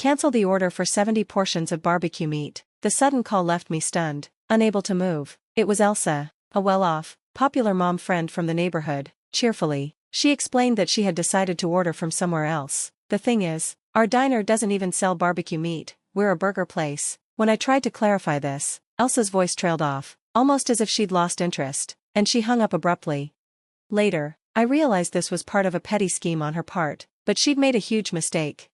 Cancel the order for 70 portions of barbecue meat. The sudden call left me stunned, unable to move. It was Elsa, a well-off, popular mom friend from the neighborhood. Cheerfully, she explained that she had decided to order from somewhere else. The thing is, our diner doesn't even sell barbecue meat, we're a burger place. When I tried to clarify this, Elsa's voice trailed off, almost as if she'd lost interest, and she hung up abruptly. Later, I realized this was part of a petty scheme on her part, but she'd made a huge mistake.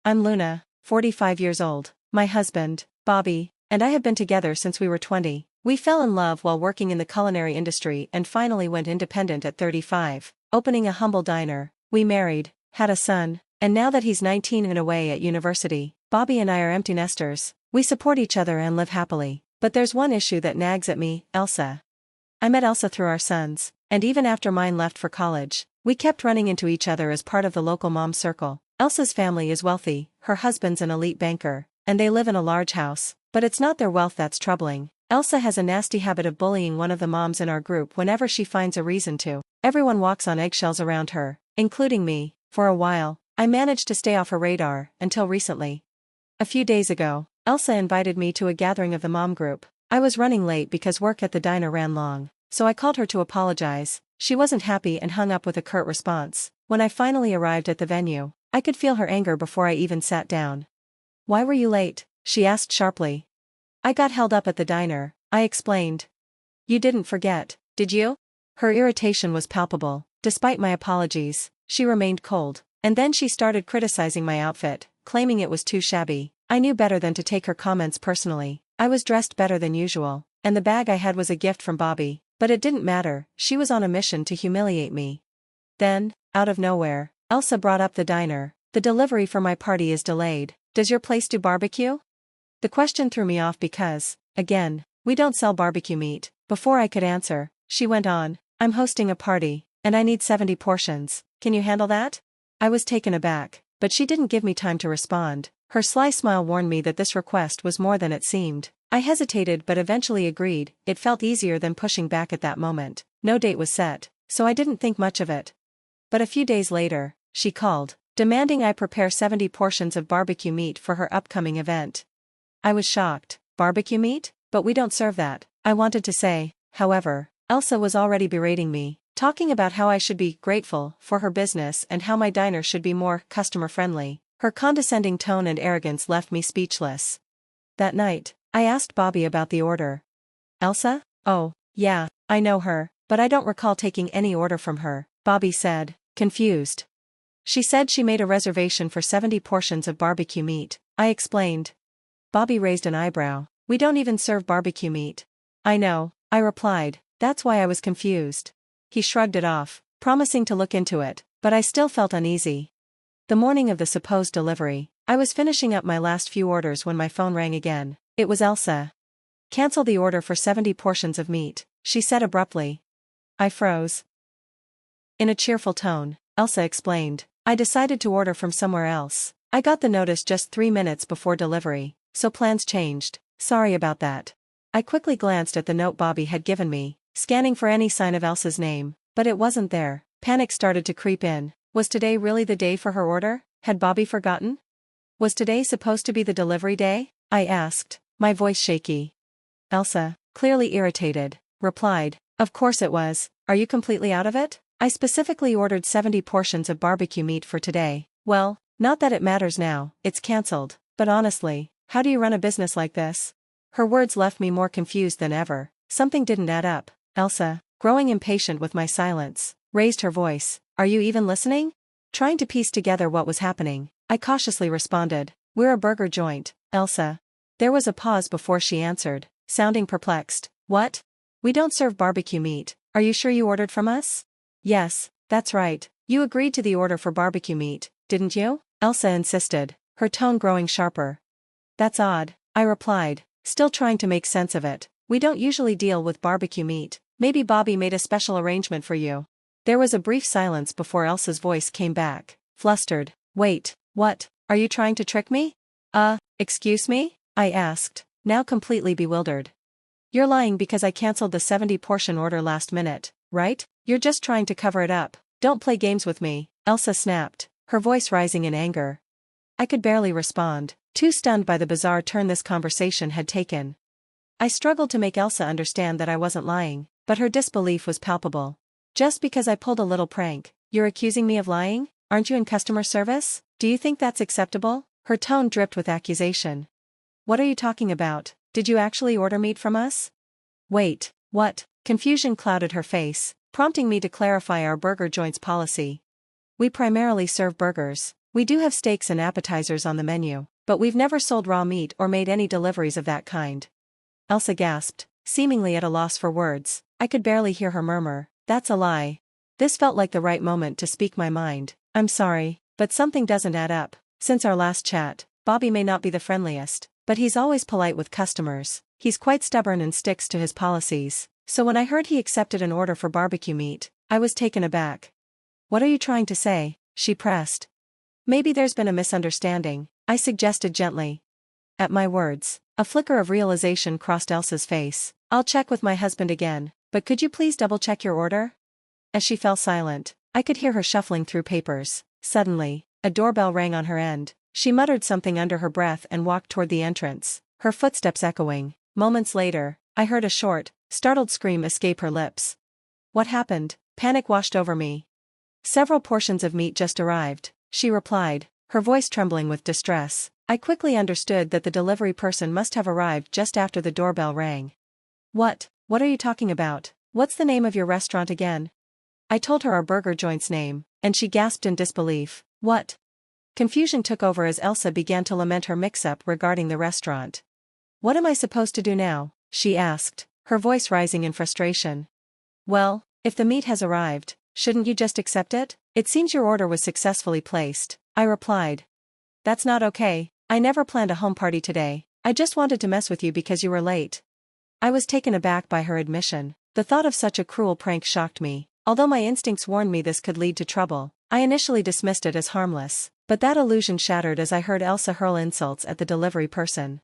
I'm Luna, 45 years old. My husband, Bobby, and I have been together since we were 20. We fell in love while working in the culinary industry and finally went independent at 35, opening a humble diner. We married, had a son, and now that he's 19 and away at university, Bobby and I are empty nesters. We support each other and live happily. But there's one issue that nags at me, Elsa. I met Elsa through our sons, and even after mine left for college, we kept running into each other as part of the local mom circle. Elsa's family is wealthy, her husband's an elite banker, and they live in a large house, but it's not their wealth that's troubling. Elsa has a nasty habit of bullying one of the moms in our group whenever she finds a reason to. Everyone walks on eggshells around her, including me. For a while, I managed to stay off her radar, until recently. A few days ago, Elsa invited me to a gathering of the mom group. I was running late because work at the diner ran long, so I called her to apologize. She wasn't happy and hung up with a curt response. When I finally arrived at the venue, I could feel her anger before I even sat down. "Why were you late?" she asked sharply. "I got held up at the diner," I explained. "You didn't forget, did you?" Her irritation was palpable. Despite my apologies, she remained cold, and then she started criticizing my outfit, claiming it was too shabby. I knew better than to take her comments personally. I was dressed better than usual, and the bag I had was a gift from Bobby, but it didn't matter. She was on a mission to humiliate me. Then, out of nowhere, Elsa brought up the diner. "The delivery for my party is delayed. Does your place do barbecue?" The question threw me off because, again, we don't sell barbecue meat. Before I could answer, she went on, "I'm hosting a party, and I need 70 portions. Can you handle that?" I was taken aback, but she didn't give me time to respond. Her sly smile warned me that this request was more than it seemed. I hesitated but eventually agreed. It felt easier than pushing back at that moment. No date was set, so I didn't think much of it. But a few days later, she called, demanding I prepare 70 portions of barbecue meat for her upcoming event. I was shocked. Barbecue meat? But we don't serve that, I wanted to say. However, Elsa was already berating me, talking about how I should be grateful for her business and how my diner should be more customer-friendly. Her condescending tone and arrogance left me speechless. That night, I asked Bobby about the order. "Elsa? Oh, yeah, I know her, but I don't recall taking any order from her," Bobby said, confused. "She said she made a reservation for 70 portions of barbecue meat," I explained. Bobby raised an eyebrow. "We don't even serve barbecue meat." "I know," I replied, "that's why I was confused." He shrugged it off, promising to look into it, but I still felt uneasy. The morning of the supposed delivery, I was finishing up my last few orders when my phone rang again. It was Elsa. "Cancel the order for 70 portions of meat," she said abruptly. I froze. In a cheerful tone, Elsa explained, "I decided to order from somewhere else. I got the notice just 3 minutes before delivery, so plans changed. Sorry about that." I quickly glanced at the note Bobby had given me, scanning for any sign of Elsa's name, but it wasn't there. Panic started to creep in. Was today really the day for her order? Had Bobby forgotten? Was today supposed to be the delivery day? I asked, my voice shaky. Elsa, clearly irritated, replied, "Of course it was. Are you completely out of it? I specifically ordered 70 portions of barbecue meat for today." "Well, not that it matters now, it's cancelled, but honestly, how do you run a business like this?" Her words left me more confused than ever. Something didn't add up. Elsa, growing impatient with my silence, raised her voice. "Are you even listening?" Trying to piece together what was happening, I cautiously responded, "We're a burger joint, Elsa." There was a pause before she answered, sounding perplexed. "What? We don't serve barbecue meat. Are you sure you ordered from us?" "Yes, that's right. You agreed to the order for barbecue meat, didn't you?" Elsa insisted, her tone growing sharper. "That's odd," I replied, still trying to make sense of it. "We don't usually deal with barbecue meat. Maybe Bobby made a special arrangement for you." There was a brief silence before Elsa's voice came back, flustered. "Wait, what? Are you trying to trick me?" Excuse me?" I asked, now completely bewildered. "You're lying because I cancelled the 70-portion order last minute, right? You're just trying to cover it up. Don't play games with me," Elsa snapped, her voice rising in anger. I could barely respond, too stunned by the bizarre turn this conversation had taken. I struggled to make Elsa understand that I wasn't lying, but her disbelief was palpable. Just because I pulled a little prank, you're accusing me of lying? Aren't you in customer service? Do you think that's acceptable? Her tone dripped with accusation. What are you talking about? Did you actually order meat from us? Wait, what? Confusion clouded her face, prompting me to clarify our burger joint's policy. We primarily serve burgers. We do have steaks and appetizers on the menu, but we've never sold raw meat or made any deliveries of that kind. Elsa gasped, seemingly at a loss for words. I could barely hear her murmur, "That's a lie." This felt like the right moment to speak my mind. I'm sorry, but something doesn't add up. Since our last chat, Bobby may not be the friendliest, but he's always polite with customers. He's quite stubborn and sticks to his policies. So when I heard he accepted an order for barbecue meat, I was taken aback. What are you trying to say? She pressed. Maybe there's been a misunderstanding, I suggested gently. At my words, a flicker of realization crossed Elsa's face. I'll check with my husband again, but could you please double-check your order? As she fell silent, I could hear her shuffling through papers. Suddenly, a doorbell rang on her end. She muttered something under her breath and walked toward the entrance, her footsteps echoing. Moments later, I heard a short, startled scream escape her lips. What happened? Panic washed over me. Several portions of meat just arrived, she replied, her voice trembling with distress. I quickly understood that the delivery person must have arrived just after the doorbell rang. What are you talking about? What's the name of your restaurant again? I told her our burger joint's name, and she gasped in disbelief. What? Confusion took over as Elsa began to lament her mix-up regarding the restaurant. What am I supposed to do now? She asked, her voice rising in frustration. Well, if the meat has arrived, shouldn't you just accept it? It seems your order was successfully placed, I replied. That's not okay. I never planned a home party today. I just wanted to mess with you because you were late. I was taken aback by her admission. The thought of such a cruel prank shocked me. Although my instincts warned me this could lead to trouble, I initially dismissed it as harmless. But that illusion shattered as I heard Elsa hurl insults at the delivery person.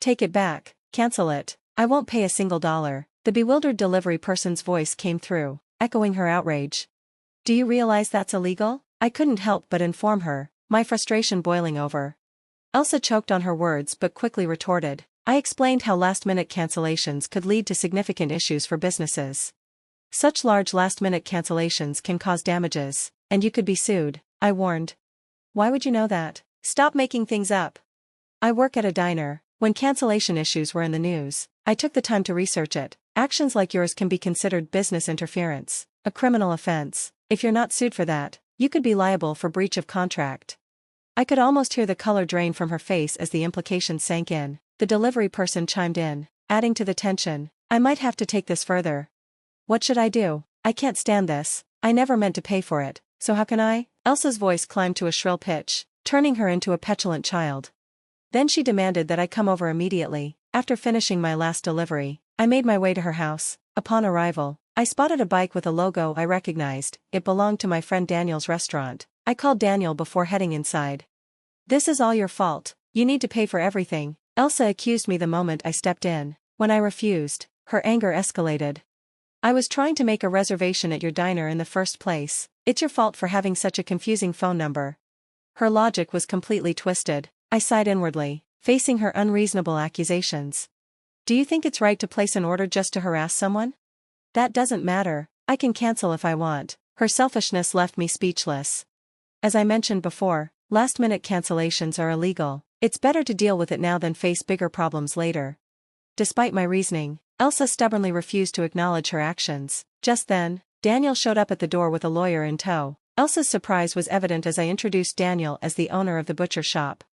Take it back, cancel it, I won't pay a single dollar. The bewildered delivery person's voice came through, echoing her outrage. Do you realize that's illegal? I couldn't help but inform her, my frustration boiling over. Elsa choked on her words but quickly retorted. I explained how last-minute cancellations could lead to significant issues for businesses. Such large last-minute cancellations can cause damages, and you could be sued, I warned. Why would you know that? Stop making things up. I work at a diner. When cancellation issues were in the news, I took the time to research it. Actions like yours can be considered business interference, a criminal offense. If you're not sued for that, you could be liable for breach of contract. I could almost hear the color drain from her face as the implications sank in. The delivery person chimed in, adding to the tension. I might have to take this further. What should I do? I can't stand this. I never meant to pay for it, so how can I? Elsa's voice climbed to a shrill pitch, turning her into a petulant child. Then she demanded that I come over immediately. After finishing my last delivery, I made my way to her house. Upon arrival, I spotted a bike with a logo I recognized. It belonged to my friend Daniel's restaurant. I called Daniel before heading inside. This is all your fault. You need to pay for everything, Elsa accused me the moment I stepped in. When I refused, her anger escalated. I was trying to make a reservation at your diner in the first place. It's your fault for having such a confusing phone number. Her logic was completely twisted. I sighed inwardly, facing her unreasonable accusations. Do you think it's right to place an order just to harass someone? That doesn't matter. I can cancel if I want. Her selfishness left me speechless. As I mentioned before, last-minute cancellations are illegal. It's better to deal with it now than face bigger problems later. Despite my reasoning, Elsa stubbornly refused to acknowledge her actions. Just then, Daniel showed up at the door with a lawyer in tow. Elsa's surprise was evident as I introduced Daniel as the owner of the butcher shop.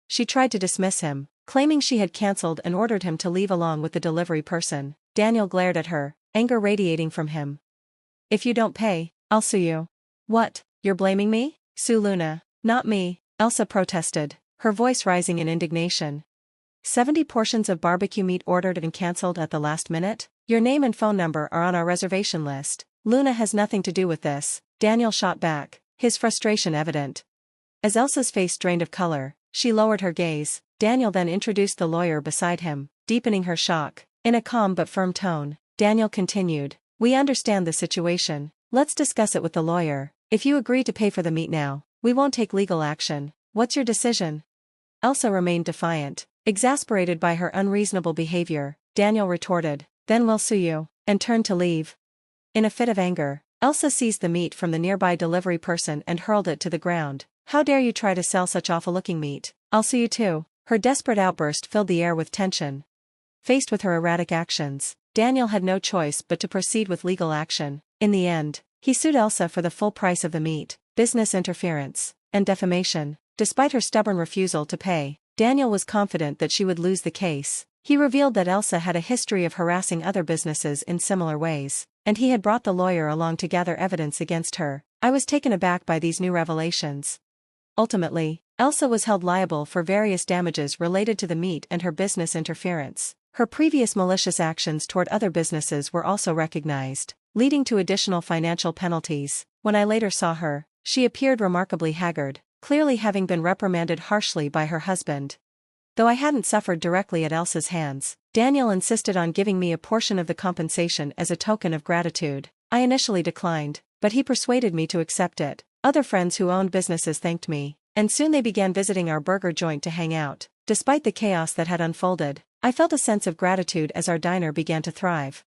She tried to dismiss him, claiming she had cancelled and ordered him to leave along with the delivery person. Daniel glared at her, anger radiating from him. If you don't pay, I'll sue you. What, you're blaming me? Sue Luna, not me, Elsa protested, her voice rising in indignation. 70 portions of barbecue meat ordered and cancelled at the last minute? Your name and phone number are on our reservation list. Luna has nothing to do with this, Daniel shot back, his frustration evident. As Elsa's face drained of color, she lowered her gaze. Daniel then introduced the lawyer beside him, deepening her shock. In a calm but firm tone, Daniel continued, we understand the situation. Let's discuss it with the lawyer. If you agree to pay for the meat now, we won't take legal action. What's your decision? Elsa remained defiant. Exasperated by her unreasonable behavior, Daniel retorted, "Then we'll sue you," and turned to leave. In a fit of anger, Elsa seized the meat from the nearby delivery person and hurled it to the ground. "How dare you try to sell such awful-looking meat? I'll sue you too." Her desperate outburst filled the air with tension. Faced with her erratic actions, Daniel had no choice but to proceed with legal action. In the end, he sued Elsa for the full price of the meat, business interference, and defamation. Despite her stubborn refusal to pay, Daniel was confident that she would lose the case. He revealed that Elsa had a history of harassing other businesses in similar ways, and he had brought the lawyer along to gather evidence against her. I was taken aback by these new revelations. Ultimately, Elsa was held liable for various damages related to the meat and her business interference. Her previous malicious actions toward other businesses were also recognized, leading to additional financial penalties. When I later saw her, she appeared remarkably haggard, clearly having been reprimanded harshly by her husband. Though I hadn't suffered directly at Elsa's hands, Daniel insisted on giving me a portion of the compensation as a token of gratitude. I initially declined, but he persuaded me to accept it. Other friends who owned businesses thanked me, and soon they began visiting our burger joint to hang out. Despite the chaos that had unfolded, I felt a sense of gratitude as our diner began to thrive.